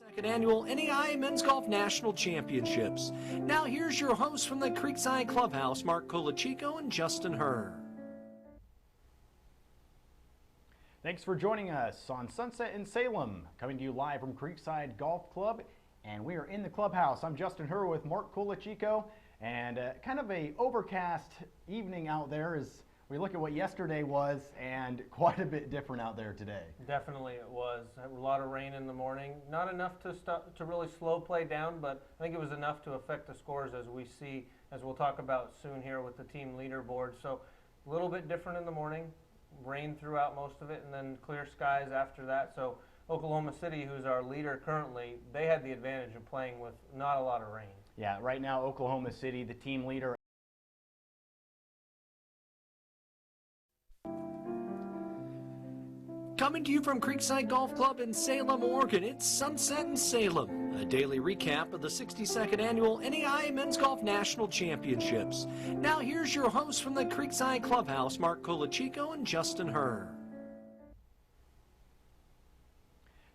Second annual NEI Men's Golf National Championships. Now here's your hosts from the Creekside Clubhouse, Mark Colachico and Justin Herr. Thanks for joining us on Sunset in Salem, coming to you live from Creekside Golf Club, and we are in the clubhouse. I'm Justin Herr with Mark Colachico, and kind of a overcast evening out there as we look at what yesterday was, and quite a bit different out there today. Definitely it was. A lot of rain in the morning. Not enough to really slow play down, but I think it was enough to affect the scores as we see, as we'll talk about soon here with the team leaderboard. So a little bit different in the morning. Rain throughout most of it, and then clear skies after that. So Oklahoma City, who's our leader currently, they had the advantage of playing with not a lot of rain. Yeah, right now Oklahoma City, the team leader. Coming to you from Creekside Golf Club in Salem, Oregon, it's Sunset in Salem, a daily recap of the 62nd annual NEI Men's Golf National Championships. Now here's your hosts from the Creekside Clubhouse, Mark Colachico and Justin Herr.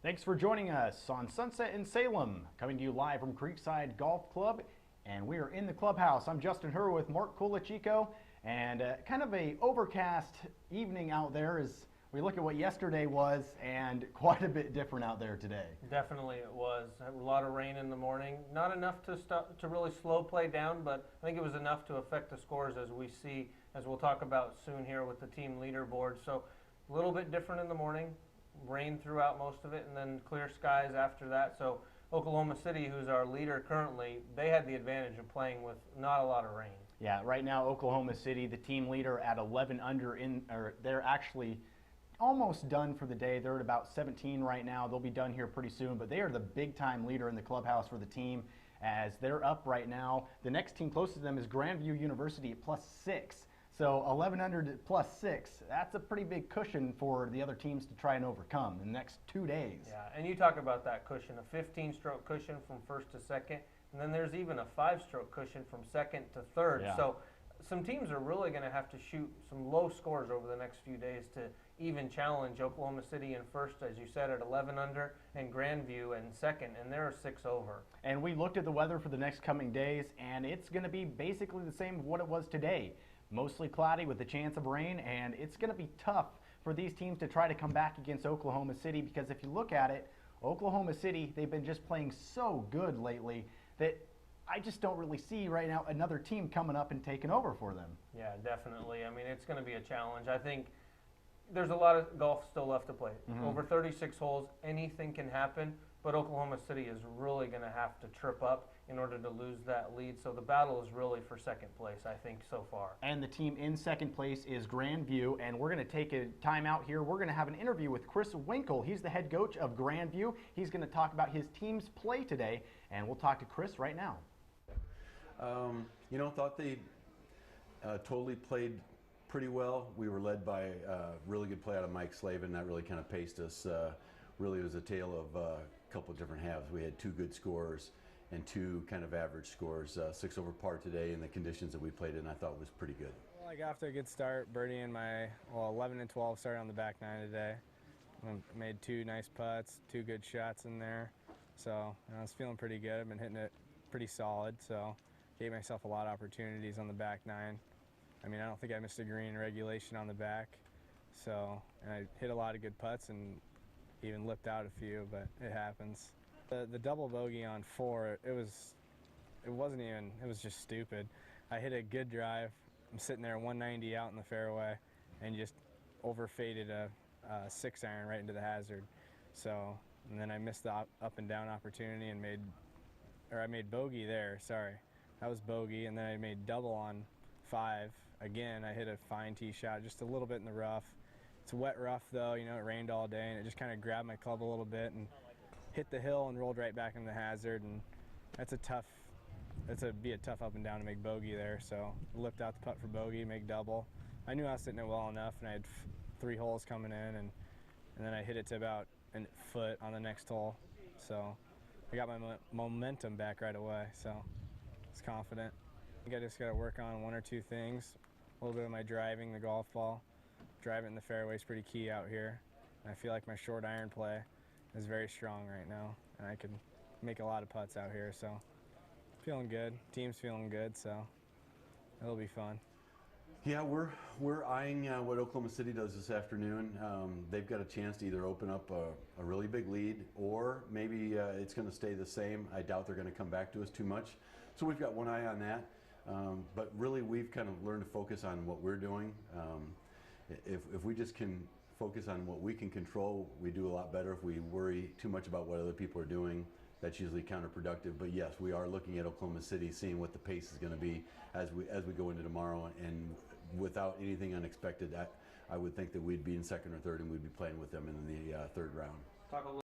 Thanks for joining us on Sunset in Salem, coming to you live from Creekside Golf Club, and we are in the clubhouse. I'm Justin Herr with Mark Colachico, and kind of a overcast evening out there as we look at what yesterday was, and quite a bit different out there today. Definitely it was. A lot of rain in the morning. Not enough to really slow play down, but I think it was enough to affect the scores as we see, as we'll talk about soon here with the team leaderboard. So a little bit different in the morning. Rain throughout most of it, and then clear skies after that. So Oklahoma City, who's our leader currently, they had the advantage of playing with not a lot of rain. Yeah, right now Oklahoma City, the team leader at 11 under, they're actually almost done for the day. They're at about 17 right now. They'll be done here pretty soon, but they are the big-time leader in the clubhouse for the team as they're up right now. The next team closest to them is Grandview University at +6. So 11 under to +6, that's a pretty big cushion for the other teams to try and overcome in the next 2 days. Yeah, and you talk about that cushion, a 15-stroke cushion from first to second, and then there's even a 5-stroke cushion from second to third. Yeah. So some teams are really going to have to shoot some low scores over the next few days to even challenge Oklahoma City in first, as you said, at 11 under, and Grandview in second, and they're 6 over. And we looked at the weather for the next coming days, and it's going to be basically the same as what it was today. Mostly cloudy with a chance of rain, and it's going to be tough for these teams to try to come back against Oklahoma City, because if you look at it, Oklahoma City, they've been just playing so good lately that I just don't really see right now another team coming up and taking over for them. Yeah, definitely. I mean, it's going to be a challenge. I think there's a lot of golf still left to play. Over 36 holes, anything can happen, but Oklahoma City is really going to have to trip up in order to lose that lead. So the battle is really for second place, I think, so far. And the team in second place is Grandview, and we're going to take a time out here. We're going to have an interview with Chris Winkle. He's the head coach of Grandview. He's going to talk about his team's play today, and we'll talk to Chris right now. Thought they totally played pretty well. We were led by a really good play out of Mike Slavin. That really kind of paced us. Really was a tale of a couple of different halves. We had 2 good scores and 2 kind of average scores. 6 over par today, and the conditions that we played in I thought was pretty good. Well, I got off to a good start, birdieing my 11 and 12, started on the back 9 today. Made 2 nice putts, 2 good shots in there. So I was feeling pretty good. I've been hitting it pretty solid, so gave myself a lot of opportunities on the back 9. I mean, I don't think I missed a green in regulation on the back. So, and I hit a lot of good putts and even lipped out a few, but it happens. The double bogey on 4, it was just stupid. I hit a good drive. I'm sitting there 190 out in the fairway and just overfaded a 6-iron right into the hazard. So, and then I missed the up and down opportunity and I made bogey there, sorry. That was bogey, and then I made double on 5. Again, I hit a fine tee shot, just a little bit in the rough. It's wet rough though, it rained all day, and it just kind of grabbed my club a little bit and hit the hill and rolled right back into the hazard, and that'd be a tough up and down to make bogey there. So lipped out the putt for bogey, make double. I knew I was hitting it well enough, and I had 3 holes coming in, and then I hit it to about a foot on the next hole. So I got my momentum back right away, so I was confident. I think I just got to work on 1 or 2 things. A little bit of my driving, the golf ball. Driving in the fairway is pretty key out here. And I feel like my short iron play is very strong right now, and I can make a lot of putts out here. So feeling good. Team's feeling good, so it'll be fun. Yeah, we're eyeing what Oklahoma City does this afternoon. They've got a chance to either open up a really big lead, or maybe it's going to stay the same. I doubt they're going to come back to us too much. So we've got one eye on that. But really, we've kind of learned to focus on what we're doing. If we just can focus on what we can control, we do a lot better. If we worry too much about what other people are doing, that's usually counterproductive. But yes, we are looking at Oklahoma City, seeing what the pace is going to be as we go into tomorrow. And without anything unexpected, I would think that we'd be in second or third, and we'd be playing with them in the third round. Talk a little.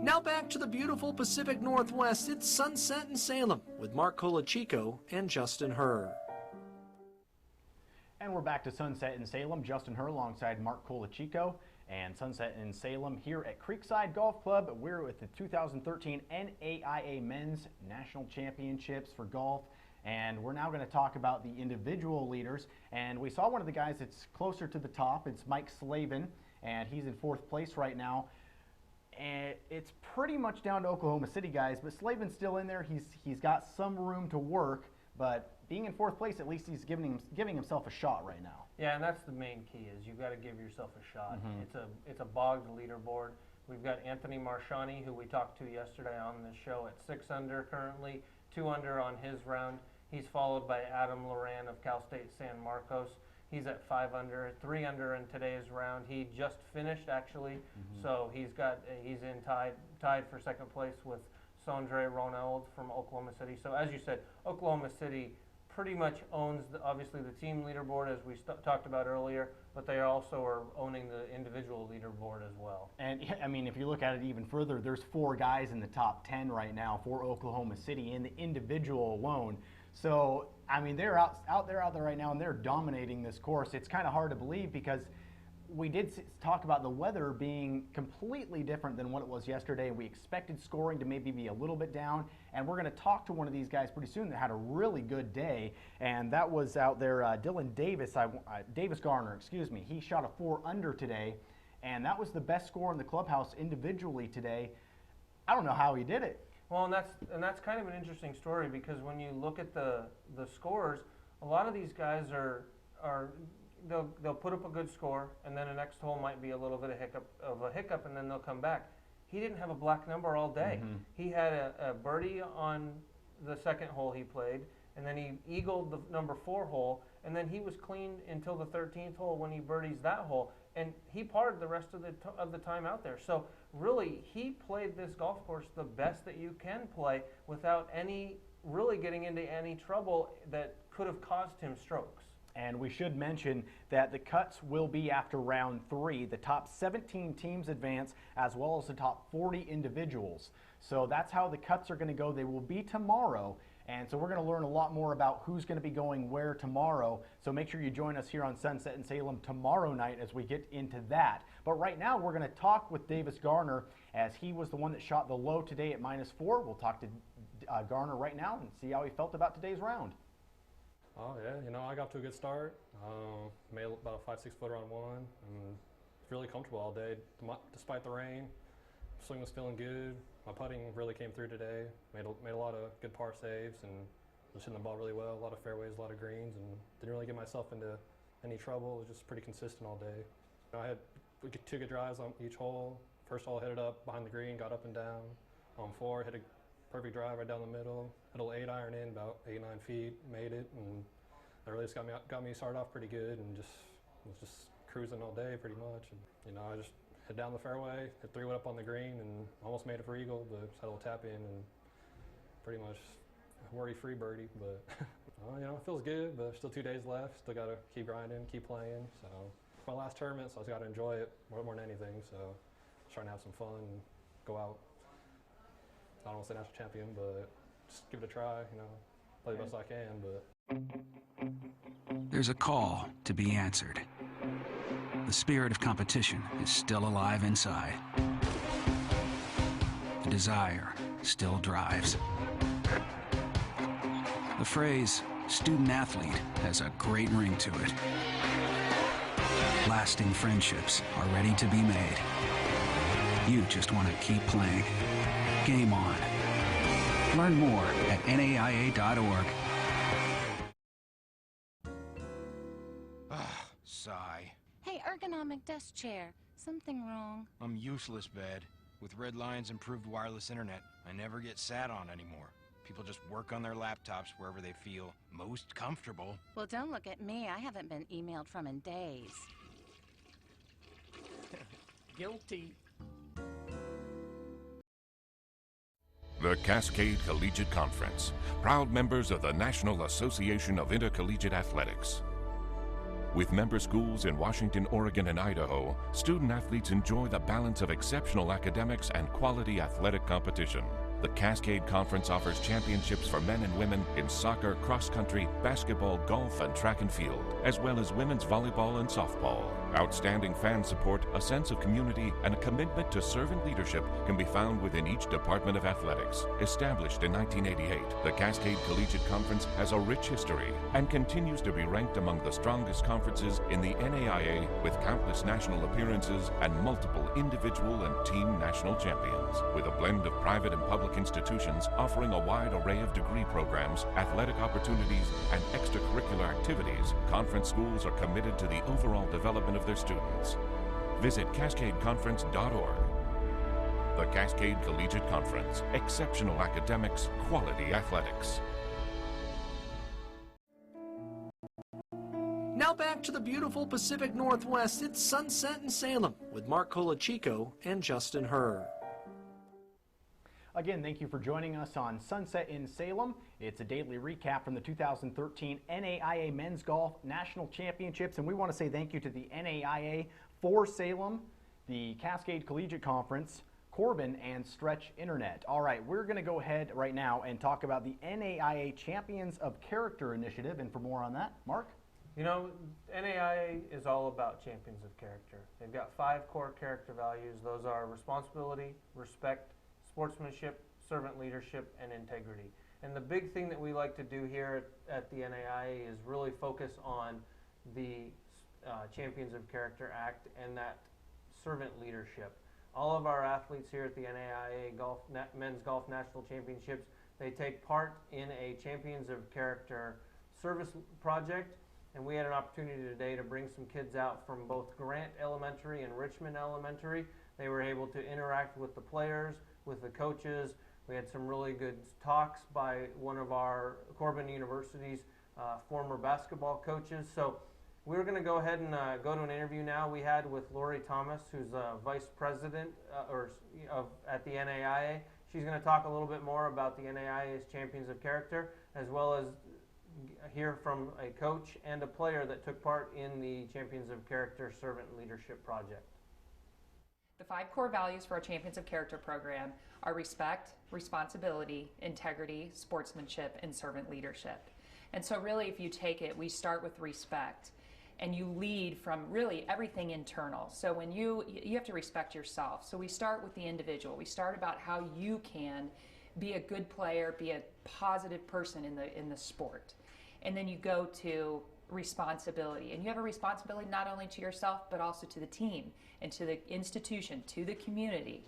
Now back to the beautiful Pacific Northwest. It's sunset in Salem with Mark Colachico and Justin Herr. And we're back to Sunset in Salem. Justin Herr alongside Mark Colachico. And Sunset in Salem here at Creekside Golf Club. We're with the 2013 NAIA Men's National Championships for golf. And we're now going to talk about the individual leaders. And we saw one of the guys that's closer to the top. It's Mike Slavin, and he's in 4th place right now. And it's pretty much down to Oklahoma City guys, but Slavin's still in there. He's got some room to work, but being in 4th place, at least he's giving himself a shot right now. Yeah, and that's the main key, is you've got to give yourself a shot. It's a bogged leaderboard. We've got Anthony Marchani, who we talked to yesterday on the show, at 6 under currently, 2 under on his round. He's followed by Adam Loran of Cal State San Marcos. He's at 5 under, 3 under in today's round. He just finished, actually, so he's in tied for 2nd place with Sondre Ronald from Oklahoma City. So as you said, Oklahoma City pretty much owns obviously the team leaderboard, as we talked about earlier, but they also are owning the individual leaderboard as well. And I mean, if you look at it even further, there's 4 guys in the top 10 right now for Oklahoma City in the individual alone. So I mean, they're out there right now, and they're dominating this course. It's kind of hard to believe, because we did talk about the weather being completely different than what it was yesterday. We expected scoring to maybe be a little bit down, and we're going to talk to one of these guys pretty soon that had a really good day, and that was out there, Dylan Davis, Davis Garner, excuse me. He shot a 4 under today, and that was the best score in the clubhouse individually today. I don't know how he did it. Well, and that's kind of an interesting story, because when you look at the scores, a lot of these guys they'll put up a good score, and then the next hole might be a little bit of a hiccup, and then they'll come back. He didn't have a black number all day. He had a birdie on the 2nd hole he played, and then he eagled the number 4 hole, and then he was clean until the 13th hole when he birdies that hole, and he parred the rest of the time out there. So really, he played this golf course the best that you can play without really getting into any trouble that could have caused him strokes. And we should mention that the cuts will be after round 3. The top 17 teams advance, as well as the top 40 individuals. So that's how the cuts are going to go. They will be tomorrow. And so we're going to learn a lot more about who's going to be going where tomorrow. So make sure you join us here on Sunset in Salem tomorrow night as we get into that. But right now, we're going to talk with Davis Garner, as he was the one that shot the low today at -4. We'll talk to Garner right now and see how he felt about today's round. Oh yeah, you know, I got off to a good start. Made about a 5-6 footer on one, and really comfortable all day despite the rain. Swing was feeling good. My putting really came through today. Made a lot of good par saves, and was hitting the ball really well. A lot of fairways, a lot of greens, and didn't really get myself into any trouble. It was just pretty consistent all day. I had 2 good drives on each hole. First of all, hit it up behind the green, got up and down. On 4, hit a perfect drive right down the middle. Hit a little 8-iron in about 8-9 feet, made it, and that really just got me started off pretty good, and was just cruising all day pretty much. And, you know, I just hit down the fairway, hit 3-wood up on the green, and almost made it for eagle, but just had a little tap in and pretty much worry-free birdie. But you know, it feels good, but still 2 days left. Still got to keep grinding, keep playing. So it's my last tournament, so I just got to enjoy it more than anything. So just trying to have some fun and go out. I don't want to say national champion, but just give it a try. You know, play the best I can. But there's a call to be answered. The spirit of competition is still alive inside. The desire still drives. The phrase student athlete has a great ring to it. Lasting friendships are ready to be made. You just want to keep playing. Game on. Learn more at naia.org. Sigh. Hey, ergonomic desk chair. Something wrong. I'm useless, bed. With Red Lion's improved wireless internet, I never get sat on anymore. People just work on their laptops wherever they feel most comfortable. Well, don't look at me. I haven't been emailed from in days. Guilty. The Cascade Collegiate Conference, proud members of the National Association of Intercollegiate Athletics. With member schools in Washington, Oregon, and Idaho, student athletes enjoy the balance of exceptional academics and quality athletic competition. The Cascade Conference offers championships for men and women in soccer, cross-country, basketball, golf, and track and field, as well as women's volleyball and softball. Outstanding fan support, a sense of community, and a commitment to servant leadership can be found within each department of athletics. Established in 1988, the Cascade Collegiate Conference has a rich history and continues to be ranked among the strongest conferences in the NAIA, with countless national appearances and multiple individual and team national champions. With a blend of private and public institutions offering a wide array of degree programs, athletic opportunities, and extracurricular activities, conference schools are committed to the overall development of their students. Visit cascadeconference.org. The Cascade Collegiate Conference. Exceptional academics, quality athletics. Now back to the beautiful Pacific Northwest. It's Sunset in Salem with Mark Colachico and Justin Herr. Again, thank you for joining us on Sunset in Salem. It's a daily recap from the 2013 NAIA Men's Golf National Championships, and we want to say thank you to the NAIA for Salem, the Cascade Collegiate Conference, Corbin, and Stretch Internet. All right, we're going to go ahead right now and talk about the NAIA Champions of Character Initiative, and for more on that, Mark? You know, NAIA is all about champions of character. They've got 5 core character values. Those are responsibility, respect, sportsmanship, servant leadership, and integrity. And the big thing that we like to do here at the NAIA is really focus on the Champions of Character Act and that servant leadership. All of our athletes here at the NAIA Men's Golf National Championships, they take part in a Champions of Character service project, and we had an opportunity today to bring some kids out from both Grant Elementary and Richmond Elementary. They were able to interact with the players, with the coaches. We had some really good talks by one of our Corbin University's former basketball coaches. So we're going to go ahead and go to an interview now we had with Lori Thomas, who's vice president at the NAIA. She's going to talk a little bit more about the NAIA's Champions of Character, as well as hear from a coach and a player that took part in the Champions of Character Servant Leadership Project. The 5 core values for our Champions of Character program are respect, responsibility, integrity, sportsmanship, and servant leadership. And so really, if you take it, we start with respect, and you lead from really everything internal. So when you have to respect yourself. So we start with the individual. We start about how you can be a good player, be a positive person in the sport. And then you go to responsibility, and you have a responsibility not only to yourself but also to the team and to the institution, to the community.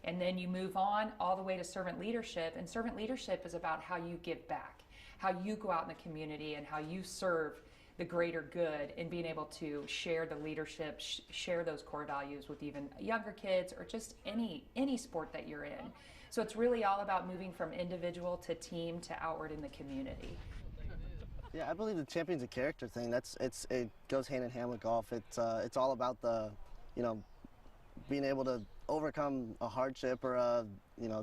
And then you move on all the way to servant leadership, and servant leadership is about how you give back, how you go out in the community and how you serve the greater good and being able to share the leadership, share those core values with even younger kids or just any sport that you're in. So it's really all about moving from individual to team to outward in the community. Yeah, I believe the champions of character thing, it goes hand in hand with golf. It's all about the, being able to overcome a hardship or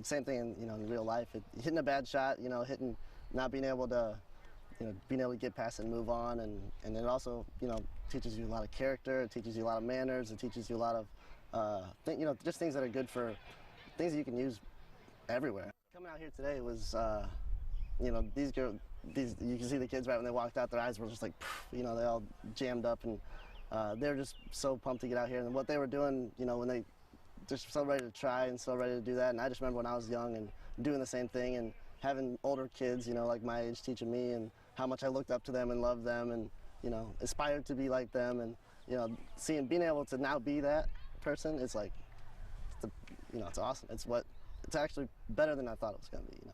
same thing in real life. Hitting a bad shot, not being able to, being able to get past it and move on, and it also, teaches you a lot of character. It teaches you a lot of manners. It teaches you a lot of, just things that are good for, things that you can use everywhere. Coming out here today was, these girls, you can see the kids right when they walked out, their eyes were just like, they all jammed up, and they were just so pumped to get out here. And what they were doing, when they just so ready to try and so ready to do that. And I just remember when I was young and doing the same thing and having older kids, like my age, teaching me and how much I looked up to them and loved them and, aspired to be like them. And, being able to now be that person is like, it's awesome. It's actually better than I thought it was going to be,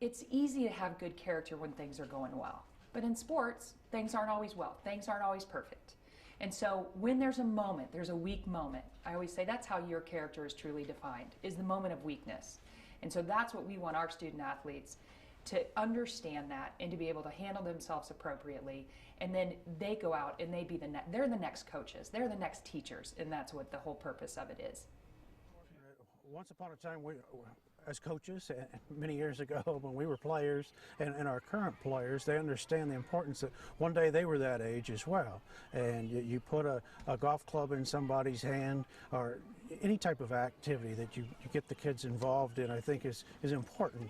It's easy to have good character when things are going well. But in sports, things aren't always well. Things aren't always perfect. And so when there's a moment, there's a weak moment, I always say that's how your character is truly defined, is the moment of weakness. And so that's what we want our student athletes to understand that and to be able to handle themselves appropriately. And then they go out and they're the next coaches, they're the next teachers, and that's what the whole purpose of it is. Once upon a time, as coaches, many years ago when we were players and our current players, they understand the importance that one day they were that age as well. And you put a golf club in somebody's hand or any type of activity that you get the kids involved in, I think is important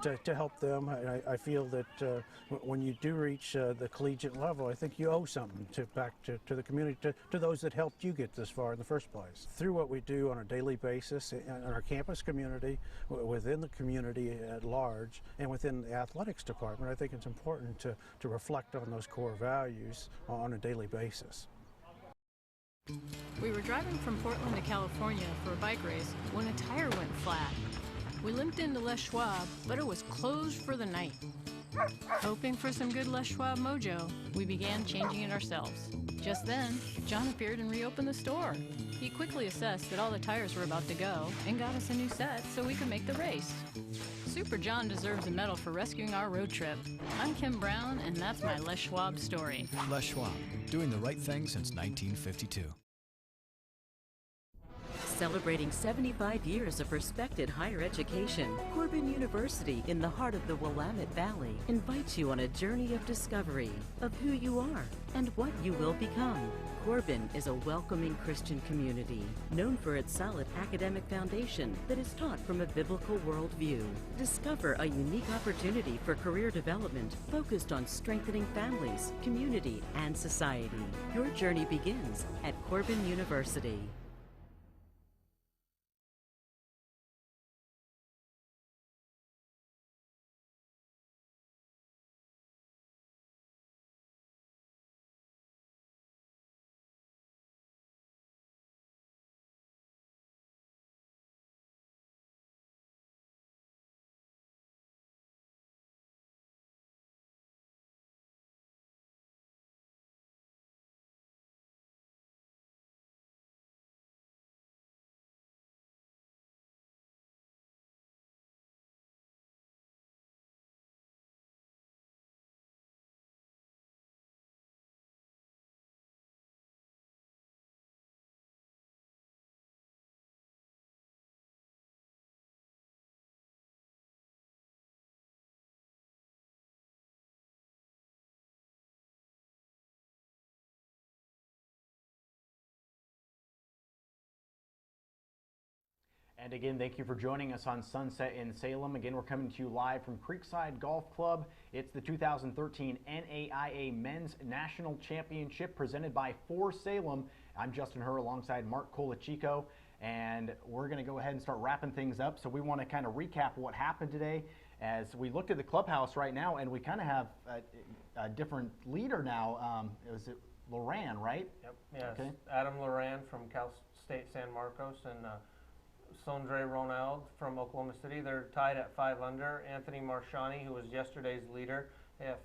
to help them. I feel that when you do reach the collegiate level, I think you owe something back to the community, to those that helped you get this far in the first place. Through what we do on a daily basis in our campus community, within the community at large, and within the athletics department, I think it's important to reflect on those core values on a daily basis. We were driving from Portland to California for a bike race when a tire went flat. We limped into Les Schwab, but it was closed for the night. Hoping for some good Les Schwab mojo, we began changing it ourselves. Just then, John appeared and reopened the store. He quickly assessed that all the tires were about to go and got us a new set so we could make the race. Super John deserves a medal for rescuing our road trip. I'm Kim Brown, and that's my Les Schwab story. Les Schwab, doing the right thing since 1952. Celebrating 75 years of respected higher education, Corbin University in the heart of the Willamette Valley invites you on a journey of discovery of who you are and what you will become. Corbin is a welcoming Christian community known for its solid academic foundation that is taught from a biblical worldview. Discover a unique opportunity for career development focused on strengthening families, community, and society. Your journey begins at Corbin University. And again, thank you for joining us on Sunset in Salem. Again, we're coming to you live from Creekside Golf Club. It's the 2013 NAIA Men's National Championship presented by For Salem. I'm Justin Herr alongside Mark Colachico, and we're going to go ahead and start wrapping things up. So we want to kind of recap what happened today as we looked at the clubhouse right now, and we kind of have a different leader now. Was it Loran, right? Yep. Yes. Okay. Adam Loran from Cal State San Marcos and Sondre Ronald from Oklahoma City. They're tied at 5 under. Anthony Marchani, who was yesterday's leader,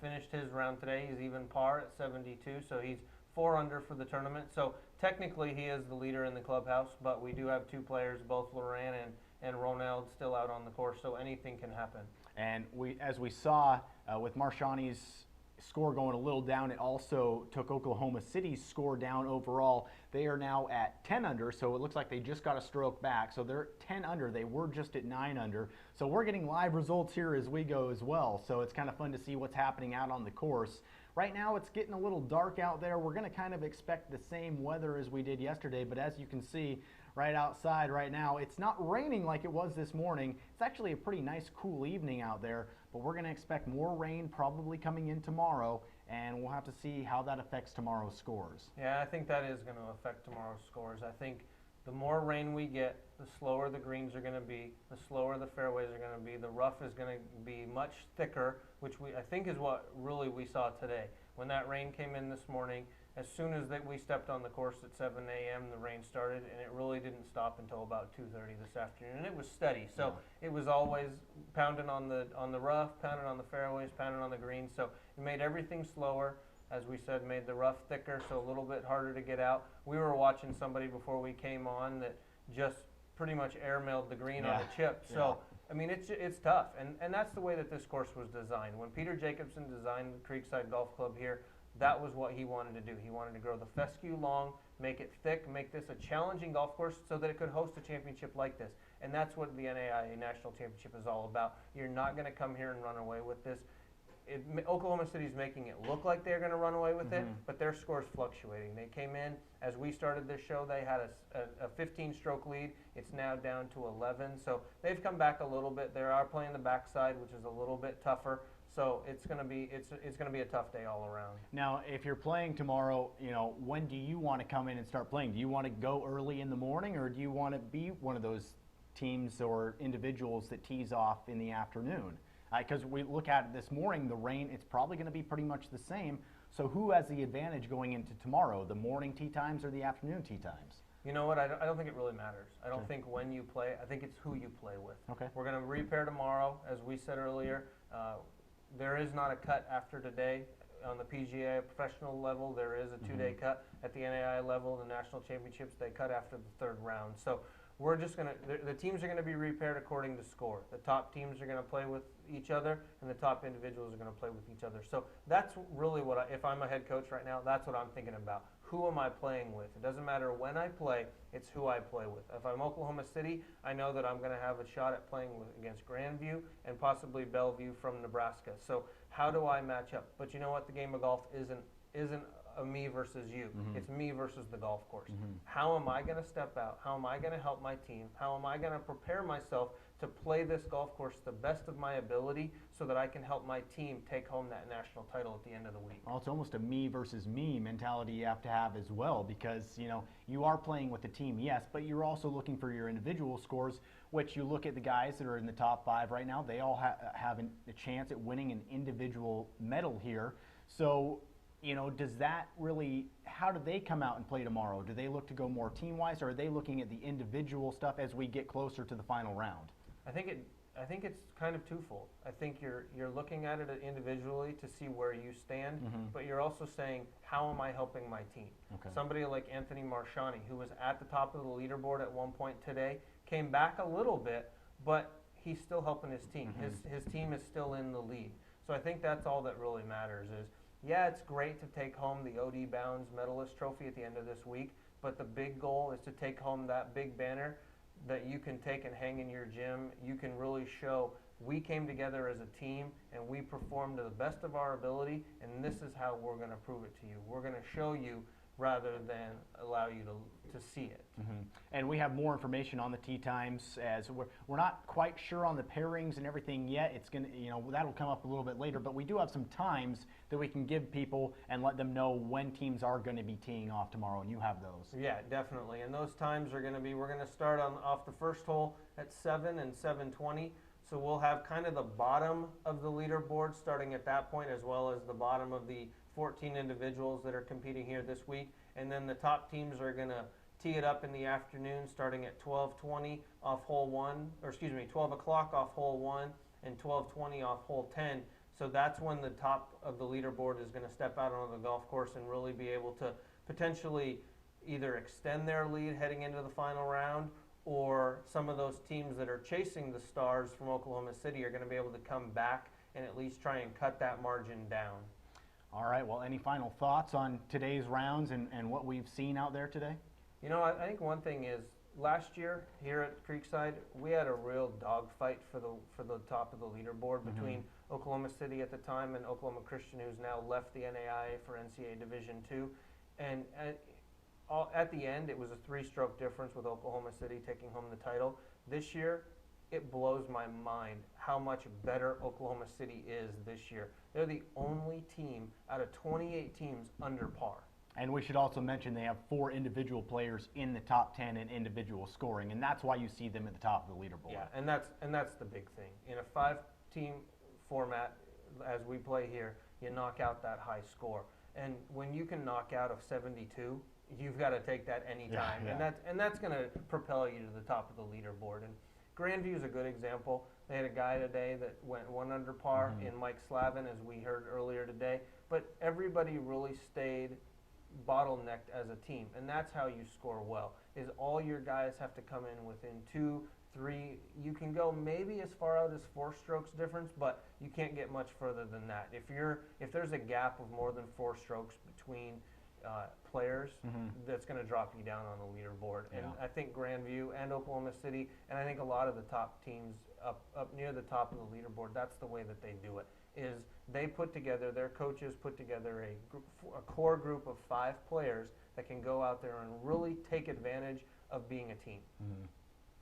finished his round today. He's even par at 72, so he's 4 under for the tournament. So technically he is the leader in the clubhouse, but we do have 2 players, both Loran and Ronald, still out on the course, so anything can happen. And as we saw with Marshani's score going a little down, it also took Oklahoma City's score down overall. They are now at 10 under, so it looks like they just got a stroke back. So they're 10 under. They were just at 9 under. So we're getting live results here as we go as well. So it's kind of fun to see what's happening out on the course. Right now it's getting a little dark out there. We're going to kind of expect the same weather as we did yesterday, but as you can see right outside right now, it's not raining like it was this morning. It's actually a pretty nice cool evening out there, but we're going to expect more rain probably coming in tomorrow, and we'll have to see how that affects tomorrow's scores. Yeah, I think that is going to affect tomorrow's scores. I think the more rain we get, the slower the greens are going to be, the slower the fairways are going to be, the rough is going to be much thicker, which I think is what really we saw today. When that rain came in this morning, as soon as we stepped on the course at 7 a.m., the rain started, and it really didn't stop until about 2:30 this afternoon, and it was steady. So it was always pounding on the rough, pounding on the fairways, pounding on the greens. So it made everything slower. As we said, made the rough thicker, so a little bit harder to get out. We were watching somebody before we came on that just pretty much airmailed the green on a chip. So I mean, it's tough, and that's the way that this course was designed. When Peter Jacobson designed the Creekside Golf Club here, that was what he wanted to do. He wanted to grow the fescue long, make it thick, make this a challenging golf course so that it could host a championship like this. And that's what the NAIA National Championship is all about. You're not going to come here and run away with this. Oklahoma City's making it look like they're going to run away with it, but their score's fluctuating. They came in, as we started this show, they had a 15-stroke lead. It's now down to 11. So they've come back a little bit. They are playing the backside, which is a little bit tougher. So it's going to be a tough day all around. Now, if you're playing tomorrow, when do you want to come in and start playing? Do you want to go early in the morning, or do you want to be one of those teams or individuals that tees off in the afternoon? Because we look at it this morning, the rain, it's probably going to be pretty much the same. So who has the advantage going into tomorrow, the morning tee times or the afternoon tee times? You know what? I don't think it really matters. I don't think when you play. I think it's who you play with. Okay. We're going to repair tomorrow, as we said earlier. There is not a cut after today. On the PGA professional level, there is a 2-day cut. At the NAIA level, the national championships, they cut after the 3rd round. So we're just going to, the teams are going to be repaired according to score. The top teams are going to play with each other, and the top individuals are going to play with each other. So that's really what, if I'm a head coach right now, that's what I'm thinking about. Who am I playing with? It doesn't matter when I play, it's who I play with. If I'm Oklahoma City, I know that I'm going to have a shot at playing against Grandview and possibly Bellevue from Nebraska. So how do I match up? But you know what? The game of golf isn't a me versus you. It's me versus the golf course. How am I going to step out? How am I going to help my team? How am I going to prepare myself to play this golf course to the best of my ability so that I can help my team take home that national title at the end of the week? Well, it's almost a me versus me mentality you have to have as well, because you are playing with the team, yes, but you're also looking for your individual scores, which you look at the guys that are in the top 5 right now. They all have a chance at winning an individual medal here. So does that really, how do they come out and play tomorrow? Do they look to go more team-wise, or are they looking at the individual stuff as we get closer to the final round? I think it's kind of twofold. I think you're looking at it individually to see where you stand, but you're also saying, how am I helping my team? Okay. Somebody like Anthony Marshani, who was at the top of the leaderboard at one point today, came back a little bit, but he's still helping his team. His team is still in the lead. So I think that's all that really matters is, yeah, it's great to take home the O.D. Bounds medalist trophy at the end of this week, but the big goal is to take home that big banner that you can take and hang in your gym. You can really show we came together as a team and we performed to the best of our ability, and this is how we're going to prove it to you. We're going to show you rather than allow you to see it. And we have more information on the tee times, as we're not quite sure on the pairings and everything yet. It's going to, that'll come up a little bit later, but we do have some times that we can give people and let them know when teams are going to be teeing off tomorrow, and you have those. Yeah, definitely. And those times are going to be, we're going to start off the first hole at 7 and 7:20. So we'll have kind of the bottom of the leaderboard starting at that point, as well as the bottom of the 14 individuals that are competing here this week. And then the top teams are going to tee it up in the afternoon starting at 12:20 off hole 1, or excuse me, 12 o'clock off hole 1 and 12:20 off hole 10. So that's when the top of the leaderboard is going to step out onto the golf course and really be able to potentially either extend their lead heading into the final round, or some of those teams that are chasing the Stars from Oklahoma City are going to be able to come back and at least try and cut that margin down. All right, well, any final thoughts on today's rounds and what we've seen out there today? You know, I think one thing is, last year here at Creekside, we had a real dogfight for the top of the leaderboard between Oklahoma City at the time and Oklahoma Christian, who's now left the NAIA for NCAA Division II. And at the end, it was a 3-stroke difference with Oklahoma City taking home the title. This year, it blows my mind how much better Oklahoma City is this year. They're the only team out of 28 teams under par. And we should also mention they have 4 individual players in the top 10 in individual scoring, and that's why you see them at the top of the leaderboard. Yeah, and that's the big thing. In a 5-team format, as we play here, you knock out that high score. And when you can knock out of 72, you've got to take that anytime. Yeah. And that's going to propel you to the top of the leaderboard. And Grandview is a good example. They had a guy today that went 1 under par in Mike Slavin, as we heard earlier today. But everybody really stayed bottlenecked as a team, and that's how you score well, is all your guys have to come in within 2, 3. You can go maybe as far out as 4 strokes difference, but you can't get much further than that. If there's a gap of more than 4 strokes between players, that's going to drop you down on the leaderboard. And I think Grandview and Oklahoma City, and I think a lot of the top teams up near the top of the leaderboard, that's the way that they do it, is they put together, their coaches put together a core group of 5 players that can go out there and really take advantage of being a team.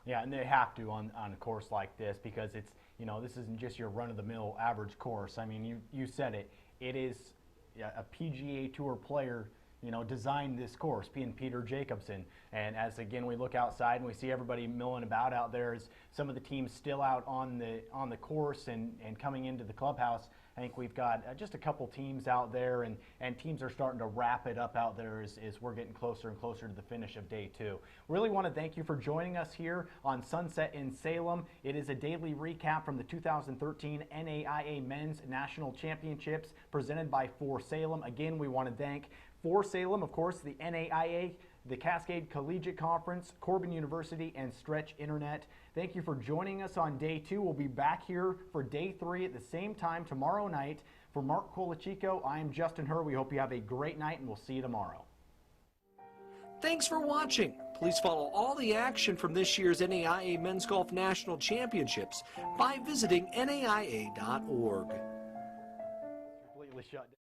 Yeah, and they have to on a course like this, because it's, you know, this isn't just your run-of-the-mill average course. I mean, you said it. It is a PGA Tour player, you know, designed this course, Peter Jacobson. And as, again, we look outside and we see everybody milling about out there, as some of the teams still out on the course and coming into the clubhouse. I think we've got just a couple teams out there, and teams are starting to wrap it up out there as we're getting closer and closer to the finish of day 2. Really want to thank you for joining us here on Sunset in Salem. It is a daily recap from the 2013 NAIA Men's National Championships presented by For Salem. Again, we want to thank For Salem, of course, the NAIA, the Cascade Collegiate Conference, Corbin University, and Stretch Internet. Thank you for joining us on day 2. We'll be back here for day 3 at the same time tomorrow night. For Mark Colachico, I am Justin Herr. We hope you have a great night, and we'll see you tomorrow. Thanks for watching. Please follow all the action from this year's NAIA Men's Golf National Championships by visiting NAIA.org. Completely shut down.